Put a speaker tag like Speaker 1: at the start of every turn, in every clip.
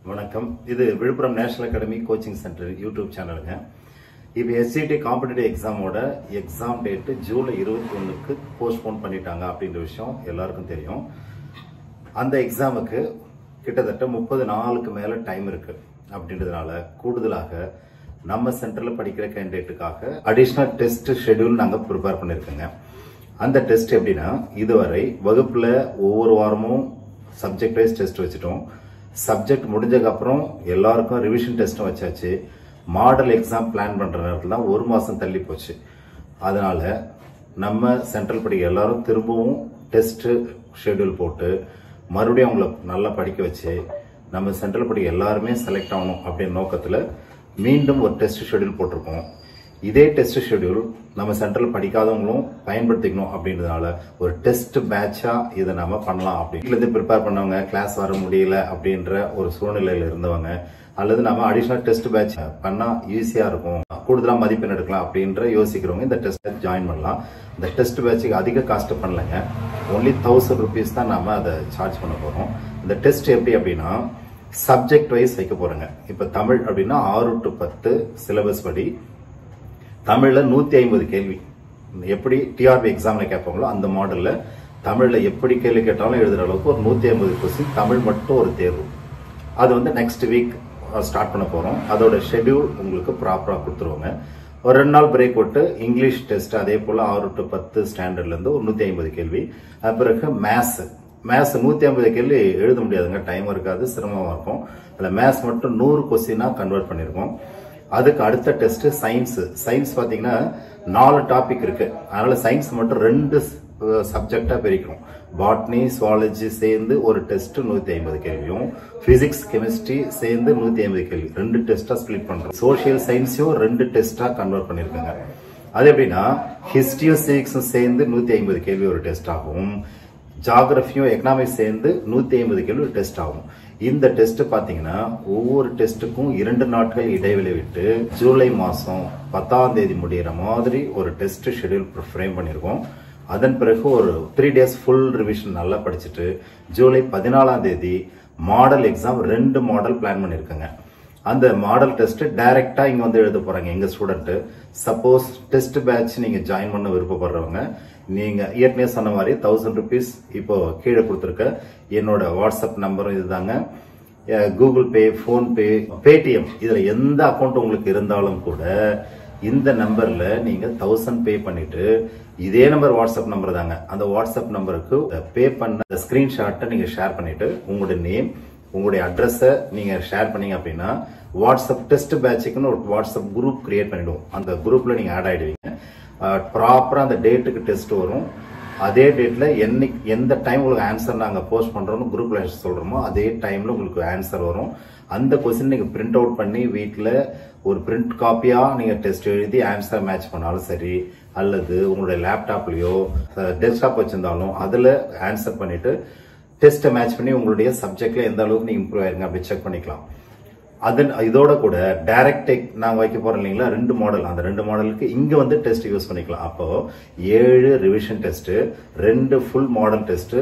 Speaker 1: வணக்கம். இது Viluppuram national academy coaching centre YouTube சேனலுங்க. இப்போ SCT காம்படிட்டிவ் எக்ஸாமோட எக்ஸாம் டேட் ஜூலை 21க்கு போஸ்ட்போன் பண்ணிட்டாங்க அப்படின்ற விஷயம் எல்லாருக்கும் தெரியும். அந்த எக்ஸாமுக்கு கிட்டத்தட்ட 30 நாளுக்கு மேல டைம் இருக்கு. அப்படின்றதுனால கூடுதலாக நம்ம சென்டர்ல படிக்கிற கேண்டிடேட்டுக்காக அடிஷனல் டெஸ்ட் ஷெட்யூல் நாங்க ப்ரிப்பேர் பண்ணிருக்கோங்க. அந்த டெஸ்ட் எப்படின்னா, இதுவரை வகுப்புல ஒவ்வொரு வாரமும் சப்ஜெக்ட் வைஸ் டெஸ்ட் வச்சுட்டோம். சப்ஜெக்ட் முடிஞ்சதுக்கு அப்புறம் எல்லாருக்கும் ரிவிஷன் டெஸ்டும் வச்சாச்சு. மாடல் எக்ஸாம் பிளான் பண்ற நேரத்தில் தான் 1 மாசம் தள்ளி போச்சு. அதனால நம்ம சென்ட்ரல் படிக்க எல்லாரும் திரும்பவும் டெஸ்ட் ஷெட்யூல் போட்டு மறுபடியும் அவங்கள நல்லா படிக்க வச்சு நம்ம சென்ட்ரல் படிக்க எல்லாருமே செலக்ட் ஆகணும் அப்படின்னு நோக்கத்துல மீண்டும் ஒரு டெஸ்ட் ஷெட்யூல் போட்டிருக்கோம். இதே டெஸ்ட் ஷெட்யூல் நம்ம சென்ட்ரல் படிக்காதவங்களும் பயன்படுத்திக்கணும் அப்படின்றதுனால ஒரு டெஸ்ட் பேட்சா இதை நம்ம பண்ணலாம். அப்படி வீட்டுல இருந்து ப்ரிப்பேர் பண்ணவங்க, கிளாஸ் வர முடியல அப்படின்ற ஒரு சூழ்நிலையில இருந்தவங்க, அல்லது நம்ம அடிஷனல் டெஸ்ட் பேட்ச் பண்ணா ஈஸியா இருக்கும், கூடுதலா மதிப்பெண் எடுக்கலாம் அப்படின்ற யோசிக்கிறவங்க இந்த டெஸ்ட் ஜாயின் பண்ணலாம். இந்த டெஸ்ட் பேட்சுக்கு அதிக காஸ்ட் பண்ணலங்க. ஒன்லி 1000 rupees தான் நாம அதை சார்ஜ் பண்ண போறோம். இந்த டெஸ்ட் எப்படி அப்படின்னா சப்ஜெக்ட் வைஸ் வைக்க போறோங்க. இப்ப தமிழ் அப்படின்னா 6 to 10 சிலபஸ் படி தமிழ்ல 150 கேள்வி. எப்படி டிஆர்பி எக்ஸாம்ல கேட்பாங்களோ அந்த மாடல்ல தமிழ்ல எப்படி கேள்வி கேட்டாலும் எழுதுற அளவுக்கு ஒரு 150 கொஸ்டின் தமிழ் மட்டும் ஒரு தேர்வு. அது வந்து நெக்ஸ்ட் வீக் ஸ்டார்ட் பண்ண போறோம். அதோட ஷெட்யூல் உங்களுக்கு ப்ராப்பரா கொடுத்துருவாங்க. ஒரு 2 நாள் பிரேக் விட்டு இங்கிலீஷ் டெஸ்ட் அதே போல 6 to 10 ஸ்டாண்டர்ட்ல இருந்து ஒரு 150 கேள்வி. பிறகு மேத்ஸ் 150 கேள்வி எழுத முடியாதுங்க, டைம் இருக்காது, சிரமமா இருக்கும். அதுல மேத்ஸ் மட்டும் 100 கொஸ்டினா கன்வெர்ட் பண்ணிருக்கோம். அதுக்கு அடுத்த டெஸ்ட் சயின்ஸ் பாத்தீங்கன்னா 4 டாபிக் இருக்கு. அதனால சயின்ஸ் மட்டும் 2 சப்ஜெக்டா பிரிக்கிறோம். பாட்னி, சுவாலஜி சேர்ந்து ஒரு டெஸ்ட் 150 கேள்வியும், பிசிக்ஸ், கெமிஸ்ட்ரி சேர்ந்து 150 கேள்வி 2 டெஸ்டா ஸ்பிளிட் பண்றோம். சோசியல் சயின்ஸையும் 2 டெஸ்டா கன்வெர்ட் பண்ணிருக்காங்க. அது எப்படின்னா ஹிஸ்டரியும் சிவிக்ஸும் சேர்ந்து 150 கேள்வி ஒரு டெஸ்ட் ஆகும். ஜியோகிராபியும் எக்கனாமிக்ஸ் சேர்ந்து 150 கேள்வி ஒரு டெஸ்ட் ஆகும். இந்த டெஸ்ட் பாத்தீங்கன்னா ஒவ்வொரு டெஸ்ட்டுக்கும் 2 நாட்கள் இடைவெளி விட்டு ஜூலை மாசம் 10ஆம் தேதி முடிகிற மாதிரி ஒரு டெஸ்ட் ஷெட்யூல் ஃப்ரேம் பண்ணிருக்கோம். அதன் பிறகு ஒரு 3 days ஃபுல் ரிவிஷன் நல்லா படிச்சுட்டு ஜூலை 14ஆம் தேதி மாடல் எக்ஸாம் 2 மாடல் பிளான் பண்ணிருக்கேங்க. அந்த மாடல் டெஸ்ட் டைரக்டா இங்க வந்து எழுத போறாங்க எங்க ஸ்டூடெண்ட். சப்போஸ் டெஸ்ட் பேட்ச் நீங்க ஜாயின் பண்ண விருப்பப்படுறவங்க, நீங்க ஏற்கனவே சொன்ன மாதிரி 1000 rupees இப்போ கீழே கொடுத்துருக்க என்னோட வாட்ஸ்அப் நம்பரும் இதுதாங்க. கூகுள் பே, போன்பே, பேடிஎம் இதுல எந்த அக்கௌண்ட் உங்களுக்கு இருந்தாலும் கூட இந்த நம்பர்ல நீங்க 1000 பே பண்ணிட்டு, இதே நம்பர் வாட்ஸ்அப் நம்பர் தாங்க, அந்த வாட்ஸ்அப் நம்பருக்கு பே பண்ண ஸ்கிரீன்ஷாட்டை நீங்க ஷேர் பண்ணிட்டு உங்களுடைய நேம், உங்களுடைய அட்ரஸ நீங்க ஷேர் பண்ணீங்க அப்படின்னா வாட்ஸ்அப் டெஸ்ட் பேட்சுக்குன்னு ஒரு வாட்ஸ்அப் குரூப் கிரியேட் பண்ணிடுவோம். அந்த குரூப்ல நீங்க ஆட் ஆயிடுவீங்க. ப்ராப்பரா அந்த டேட்டுக்கு டெஸ்ட் வரும். அதே டேட்ல எந்த டைம் உங்களுக்கு ஆன்சர் நாங்க போஸ்ட் பண்றோம்னு குரூப்ல சொல்றோமோ அதே டைம்ல உங்களுக்கு ஆன்சர் வரும். அந்த கொஸ்டின் நீங்க பிரிண்ட் அவுட் பண்ணி வீட்டுல ஒரு பிரிண்ட் காப்பியா நீங்க டெஸ்ட் எழுதி ஆன்சர் மேட்ச் பண்ணாலும் சரி, அல்லது உங்களுடைய லேப்டாப்லயோ டெஸ்க்டாப் வச்சிருந்தாலும் அதுல ஆன்சர் பண்ணிட்டு டெஸ்ட் மேட்ச் பண்ணி உங்களுடைய சப்ஜெக்ட்ல எந்த அளவுக்கு நீங்க இம்ப்ரூவ் ஆயிருங்க அப்படி செக் பண்ணிக்கலாம். இதோட கூட டைரக்ட் நாங்க வைக்க போறோம் இல்லைங்களா 2 மாடல், அந்த 2 மாடலுக்கு இங்க வந்து டெஸ்ட் யூஸ் பண்ணிக்கலாம். அப்போ 7 revision test, 2 full model test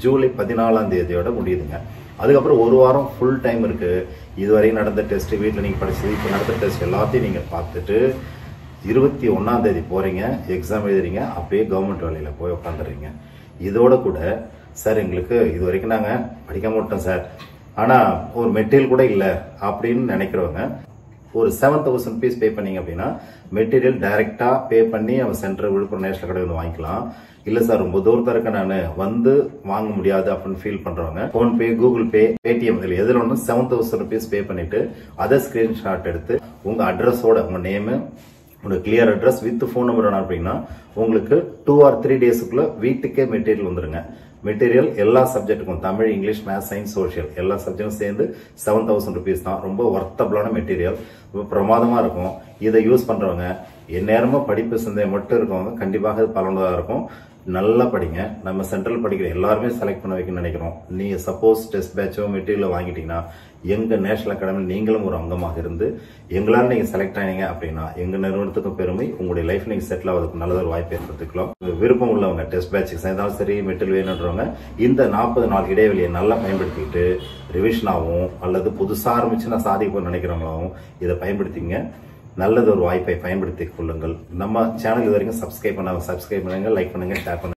Speaker 1: July 14ஆம் தேதியோட முடியுதுங்க. அதுக்கப்புறம் ஒரு வாரம் ஃபுல் டைம் இருக்கு. இதுவரை நடந்த டெஸ்ட், வீட்டுல நீங்க படிச்சது, இப்ப நடந்த டெஸ்ட் எல்லாத்தையும் நீங்க பார்த்துட்டு 21ஆம் தேதி போறீங்க, எக்ஸாம் எழுதுறீங்க, அப்படியே கவர்மெண்ட் வேலையில போய் உட்காந்துறீங்க. இதோட கூட சார் எங்களுக்கு இது வரைக்கும் நாங்க படிக்க மாட்டோம் சார், ஆனா ஒரு மெட்டீரியல் கூட இல்ல அப்படின்னு நினைக்கிறவங்க ஒரு 7000 rupees பே பண்ணீங்க அப்படின்னா மெட்டீரியல் டைரக்டா பே பண்ணி அவன் சென்டர் விழுப்புரம் நேஷனல் அகாடமியில் வாங்கிக்கலாம். இல்ல சார் ரொம்ப தூரத்தா இருக்க நானு வந்து வாங்க முடியாது அப்படின்னு ஃபீல் பண்றவங்க போன்பே, கூகுள் பே, பேடிஎம் இதுல எதுல ஒன்று 7000 rupees பே பண்ணிட்டு அதை ஸ்கிரீன்ஷாட் எடுத்து உங்க அட்ரஸோட உங்க நேம், உங்க clear address with phone number அப்படின்னா உங்களுக்கு 2 or 3 daysக்குள்ள வீட்டுக்கே மெட்டீரியல் வந்துருங்க. மெட்டீரியல் எல்லா சப்ஜெக்ட்டுக்கும் Tamil, English, maths, science, social எல்லா சப்ஜெக்டும் சேர்ந்து 7000 rupees தான். ரொம்ப ஒர்த்தபிளான மெட்டீரியல், ரொம்ப பிரமாதமா இருக்கும். இதை யூஸ் பண்றவங்க எந்நேரமும் படிப்பு சிந்தை மட்டும் இருக்கவங்க கண்டிப்பாக பலனுள்ளதா இருக்கும். நல்லா படிங்க. நம்ம சென்ட்ரல் படிக்கிற எல்லாருமே செலக்ட் பண்ண வைக்கணும்னு நினைக்கிறோம். நீங்க சப்போஸ் டெஸ்ட் பேட்சோ மெட்டீரியல் வாங்கிட்டீங்கன்னா எங்க நேஷனல் அகாடமி நீங்களும் ஒரு அங்கமாக இருந்து எங்களால நீங்க செலக்ட் ஆனீங்க அப்படின்னா எங்க நிறுவனத்துக்கும் பெருமை, உங்களுடைய லைஃப் நீங்க செட்டில் ஆகிறதுக்கு நல்ல ஒரு வாய்ப்பு ஏற்படுத்திக்கலாம். விருப்பம் உள்ளவங்க டெஸ்ட் பேட்சுக்கு சேர்ந்தாலும் சரி, மெட்டீரியல் வேணுன்றவங்க இந்த 40 நாள் இடைவெளியை நல்லா பயன்படுத்திட்டு ரிவிஷனாகவும் அல்லது புதுசா ஆரம்பிச்சு நான் சாதிக்க நினைக்கிறவங்களாவும் இதை பயன்படுத்திங்க. நல்லது ஒரு வாய்ப்பை பயன்படுத்திக் கொள்ளுங்கள். நம்ம சேனல் இது வரைக்கும் சப்ஸ்கிரைப் பண்ணுங்க, லைக் பண்ணுங்க, ஷேர் பண்ணுங்க.